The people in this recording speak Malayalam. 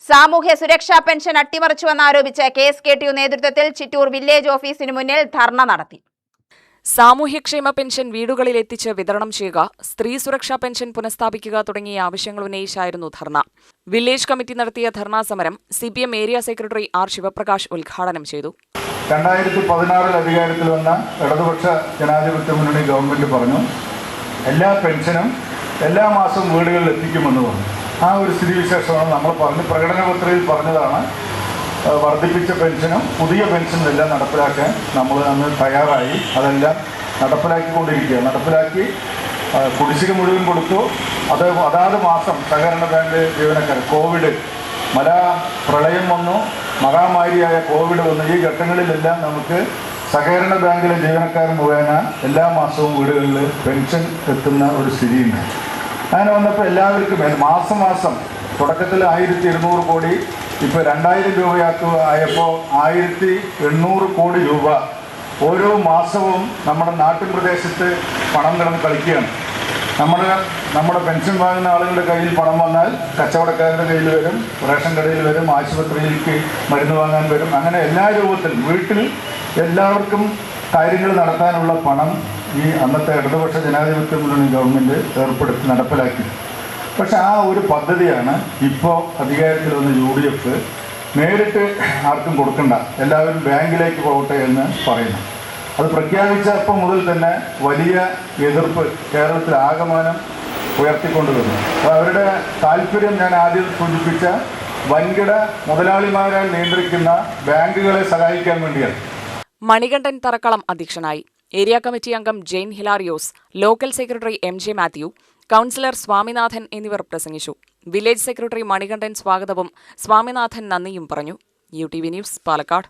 സാമൂഹ്യ സുരക്ഷാ പെൻഷൻ അട്ടിമറിച്ചുവെന്നാരോപിച്ച് KSKTU നേതൃത്വത്തിൽ ചിറ്റൂർ വില്ലേജ് ഓഫീസിന് മുന്നിൽ ധർണ നടത്തി. സാമൂഹ്യക്ഷേമ പെൻഷൻ വീടുകളിൽ എത്തിച്ച് വിതരണം ചെയ്യുക, സ്ത്രീ സുരക്ഷാ പെൻഷൻ പുനഃസ്ഥാപിക്കുക തുടങ്ങിയ ആവശ്യങ്ങൾ ഉന്നയിച്ചായിരുന്നു ധർണ. വില്ലേജ് കമ്മിറ്റി നടത്തിയ ധർണാ സമരം CPM area secretary R. Sivaprakash ഉദ്ഘാടനം ചെയ്തു. 2016 അധികാരത്തിൽ വന്ന ഇടതുപക്ഷ ജനാധിപത്യ മുന്നണി ഗവൺമെന്റ് പറഞ്ഞു എല്ലാ പെൻഷനും എല്ലാ മാസവും വീടുകളിൽ എത്തിക്കുമെന്ന് പറഞ്ഞു. ആ ഒരു സ്ഥിതിവിശേഷമാണ് നമ്മൾ പറഞ്ഞ് പ്രകടനപത്രികയിൽ പറഞ്ഞതാണ്. വർദ്ധിപ്പിച്ച പെൻഷനും പുതിയ പെൻഷനും എല്ലാം നടപ്പിലാക്കാൻ നമ്മൾ അന്ന് തയ്യാറായി. അതെല്ലാം നടപ്പിലാക്കിക്കൊണ്ടിരിക്കുകയാണ്. നടപ്പിലാക്കി കുടിശ്ശിക മുഴുവൻ കൊടുത്തു. അതാത് മാസം സഹകരണ ബാങ്ക് ജീവനക്കാർ കോവിഡ് പ്രളയം വന്നു, മഹാമാരിയായ കോവിഡ് വന്നു. ഈ ഘട്ടങ്ങളിലെല്ലാം നമുക്ക് സഹകരണ ബാങ്കിലെ ജീവനക്കാർ മുഖേന എല്ലാ മാസവും വീടുകളിൽ പെൻഷൻ എത്തുന്ന ഒരു സ്ഥിതിയുണ്ട്. അങ്ങനെ വന്നപ്പോൾ എല്ലാവർക്കും മാസം തുടക്കത്തിൽ 1200 കോടി, ഇപ്പോൾ 2000 രൂപയായപ്പോൾ 1800 കോടി രൂപ ഓരോ മാസവും നമ്മുടെ നാട്ടിൻ പ്രദേശത്ത് പണം കിടന്ന് കളിക്കുകയാണ്. നമ്മുടെ പെൻഷൻ വാങ്ങുന്ന ആളുകളുടെ കയ്യിൽ പണം വന്നാൽ കച്ചവടക്കാരുടെ കയ്യിൽ വരും, റേഷൻ കടയിൽ വരും, ആശുപത്രിയിലേക്ക് മരുന്ന് വാങ്ങാൻ വരും. അങ്ങനെ എല്ലാ രൂപത്തിലും വീട്ടിൽ എല്ലാവർക്കും കാര്യങ്ങൾ നടത്താനുള്ള പണം ഈ അന്നത്തെ ഇടതുപക്ഷ ജനാധിപത്യ മുന്നണി ഗവൺമെൻറ് നടപ്പിലാക്കി. പക്ഷെ ആ ഒരു പദ്ധതിയാണ് ഇപ്പോൾ അധികാരത്തിൽ വന്ന UDF നേരിട്ട് ആർക്കും കൊടുക്കണ്ട, എല്ലാവരും ബാങ്കിലേക്ക് പോകട്ടെ എന്ന് പറയുന്നു. അത് പ്രഖ്യാപിച്ചപ്പോൾ മുതൽ തന്നെ വലിയ എതിർപ്പ് കേരളത്തിൽ ആകമാനം ഉയർത്തിക്കൊണ്ടുവരുന്നു. അപ്പോൾ അവരുടെ താല്പര്യം ഞാൻ ആദ്യം സൂചിപ്പിച്ച വൻകിട മുതലാളിമാരാൽ നിയന്ത്രിക്കുന്ന ബാങ്കുകളെ സഹായിക്കാൻ വേണ്ടിയാണ്. മണികണ്ഠൻ തറക്കളം അധ്യക്ഷനായി. ഏരിയ കമ്മിറ്റി അംഗം Jain Hilarios, local secretary MJ Mathew, councillor Swaminathan എന്നിവർ പ്രസംഗിച്ചു. വില്ലേജ് സെക്രട്ടറി മണികണ്ഠൻ സ്വാഗതവും സ്വാമിനാഥൻ നന്ദിയും പറഞ്ഞു. UTV news, Palakkad.